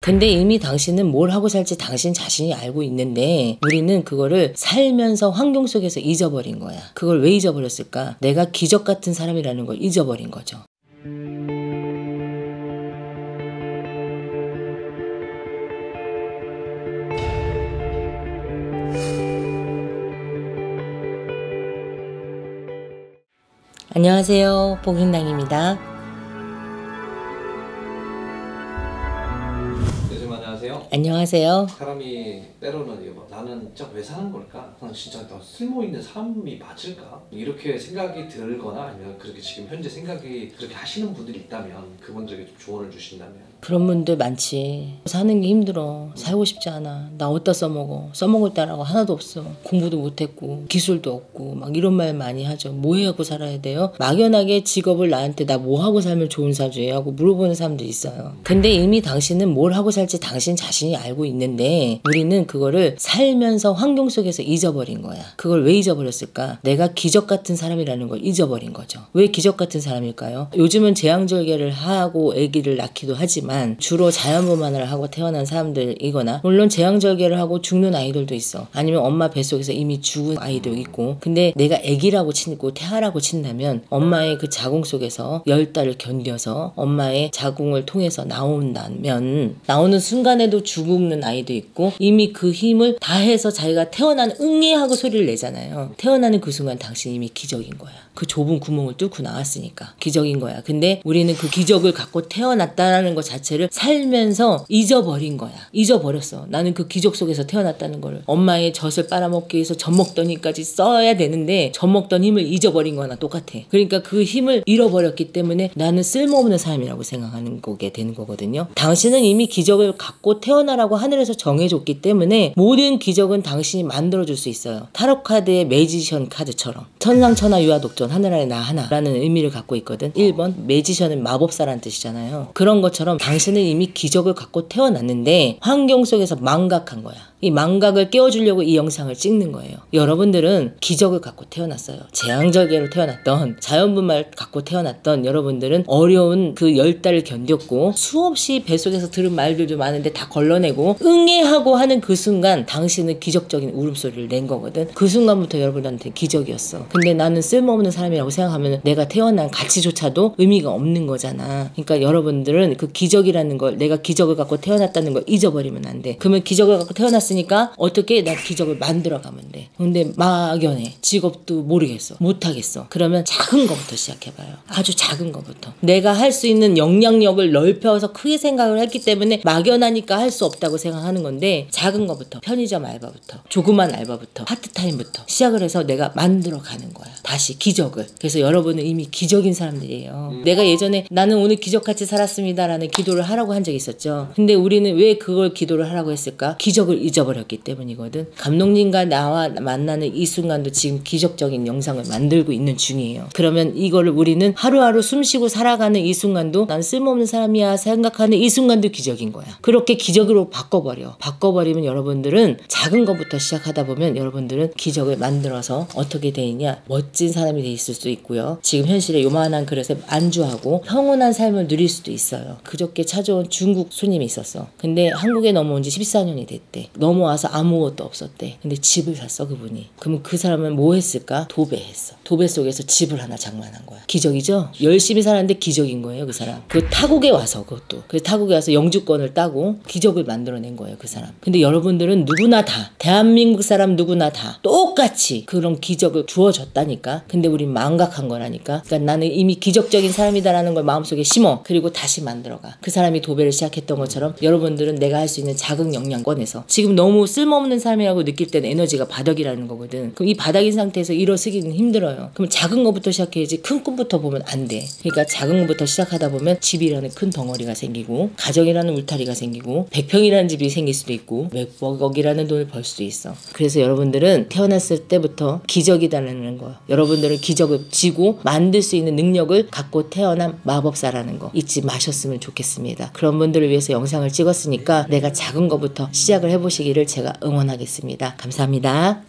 근데 이미 당신은 뭘 하고 살지 당신 자신이 알고 있는데 우리는 그거를 살면서 환경 속에서 잊어버린 거야. 그걸 왜 잊어버렸을까? 내가 기적 같은 사람이라는 걸 잊어버린 거죠. 안녕하세요, 복인당입니다. 교수님 안녕하세요. 안녕하세요. 사람이 때로는 나는 진짜 왜 사는 걸까? 나는 진짜 나 쓸모 있는 삶이 맞을까? 이렇게 생각이 들거나 아니면 그렇게 지금 현재 생각이 그렇게 하시는 분들이 있다면 그분들에게 좀 조언을 주신다면. 그런 분들 많지. 사는 게 힘들어. 살고 싶지 않아. 나 어디다 써먹어. 써먹을 따라고 하나도 없어. 공부도 못했고 기술도 없고 막 이런 말 많이 하죠. 뭐 해갖고 살아야 돼요? 막연하게 직업을 나한테 나 뭐 하고 살면 좋은 사주예요? 하고 물어보는 사람들이 있어요. 근데 이미 당신은 뭘 하고 살지 당신 자신이 알고 있는데 우리는 그거를 살면서 환경 속에서 잊어버린 거야. 그걸 왜 잊어버렸을까? 내가 기적 같은 사람이라는 걸 잊어버린 거죠. 왜 기적 같은 사람일까요? 요즘은 제왕절개를 하고 아기를 낳기도 하지만 주로 자연분만을 하고 태어난 사람들이거나 물론 제왕절개를 하고 죽는 아이들도 있어. 아니면 엄마 뱃속에서 이미 죽은 아이도 있고. 근데 내가 아기라고 치고 태아라고 친다면 엄마의 그 자궁 속에서 10달을 견뎌서 엄마의 자궁을 통해서 나온다면 나오는 순간에도 죽는 아이도 있고 이미 그 힘을 다해서 자기가 태어나는 응애하고 소리를 내잖아요. 태어나는 그 순간 당신이 이미 기적인 거야. 그 좁은 구멍을 뚫고 나왔으니까 기적인 거야. 근데 우리는 그 기적을 갖고 태어났다는 것 자체를 살면서 잊어버린 거야. 잊어버렸어. 나는 그 기적 속에서 태어났다는 거를. 엄마의 젖을 빨아먹기 위해서 젖 먹던 힘까지 써야 되는데 젖 먹던 힘을 잊어버린 거나 똑같아. 그러니까 그 힘을 잃어버렸기 때문에 나는 쓸모없는 사람이라고 생각하는 거게 되는 거거든요. 당신은 이미 기적을 갖고 태어나라고 하늘에서 정해줬기 때문에 모든 기적은 당신이 만들어줄 수 있어요. 타로 카드의 매지션 카드처럼 천상천하 유아독존 하늘 아래 나 하나라는 의미를 갖고 있거든. 1번 매지션은 마법사라는 뜻이잖아요. 그런 것처럼 당신은 이미 기적을 갖고 태어났는데 환경 속에서 망각한 거야. 이 망각을 깨워주려고 이 영상을 찍는 거예요. 여러분들은 기적을 갖고 태어났어요. 제왕절개로 태어났던 자연분만을 갖고 태어났던 여러분들은 어려운 그 10달을 견뎠고 수없이 뱃속에서 들은 말들도 많은데 다 걸러내고 응애하고 하는 그 순간 당신은 기적적인 울음소리를 낸 거거든. 그 순간부터 여러분한테 기적이었어. 근데 나는 쓸모없는 사람이라고 생각하면 내가 태어난 가치조차도 의미가 없는 거잖아. 그러니까 여러분들은 그 기적이라는 걸 내가 기적을 갖고 태어났다는 걸 잊어버리면 안 돼. 그러면 기적을 갖고 태어났으니까 어떻게 나 기적을 만들어가면 돼. 근데 막연해. 직업도 모르겠어. 못하겠어. 그러면 작은 거부터 시작해봐요. 아주 작은 거부터. 내가 할 수 있는 영향력을 넓혀서 크게 생각을 했기 때문에 막연하니까 할 수 없다고 생각하는 건데 작은 거부터 편의점 알바부터 조그만 알바부터 파트타임부터 시작을 해서 내가 만들어가는 거야. 다시 기적을. 그래서 여러분은 이미 기적인 사람들이에요. 내가 예전에 나는 오늘 기적같이 살았습니다 라는 기도를 하라고 한 적이 있었죠. 근데 우리는 왜 그걸 기도를 하라고 했을까? 기적을 잊어버렸기 때문이거든. 감독님과 나와 만나는 이 순간도 지금 기적적인 영상을 만들고 있는 중이에요. 그러면 이거를 우리는 하루하루 숨쉬고 살아가는 이 순간도 난 쓸모없는 사람이야 생각하는 이 순간도 기적인 거야. 그렇게 기적으로 바꿔버리면 여러분들은 작은 것부터 시작하다 보면 여러분들은 기적을 만들어서 어떻게 되느냐 멋진 사람이 돼 있을 수 있고요. 지금 현실에 요만한 그릇에 안주하고 평온한 삶을 누릴 수도 있어요. 그저께 찾아온 중국 손님이 있었어. 근데 한국에 넘어온 지 14년이 됐대. 넘어와서 아무것도 없었대. 근데 집을 샀어 그분이. 그러면 그 사람은 뭐 했을까? 도배했어. 도배 속에서 집을 하나 장만한 거야. 기적이죠? 열심히 살았는데 기적인 거예요 그 사람. 그 타국에 와서 그것도. 그 타국에 와서 영주권을 따고 기적을 만들어낸 거예요 그 사람. 근데 여러분들은 누구나 다 대한민국 사람 누구나 다 똑같이 그런 기적을 주어졌다니까. 근데 우린 망각한 거라니까. 그러니까 나는 이미 기적적인 사람이다라는 걸 마음속에 심어. 그리고 다시 만들어가. 그 사람이 도배를 시작했던 것처럼 여러분들은 내가 할 수 있는 작은 역량권에서 지금 너무 쓸모없는 삶이라고 느낄 때는 에너지가 바닥이라는 거거든. 그럼 이 바닥인 상태에서 일어서기는 힘들어요. 그럼 작은 것부터 시작해야지 큰 꿈부터 보면 안 돼. 그러니까 작은 것부터 시작하다 보면 집이라는 큰 덩어리가 생기고 가정이라는 울타리가 생기고 100평이라는 집이 생길 수도 있고 몇억이라는 돈을 벌 수도 있어. 그래서 여러분들은 태어났을 때부터 기적이다라는 거. 여러분들은 기적을 지고 만들 수 있는 능력을 갖고 태어난 마법사라는 거 잊지 마셨으면 좋겠습니다. 그런 분들을 위해서 영상을 찍었으니까 내가 작은 것부터 시작을 해보시기를 제가 응원하겠습니다. 감사합니다.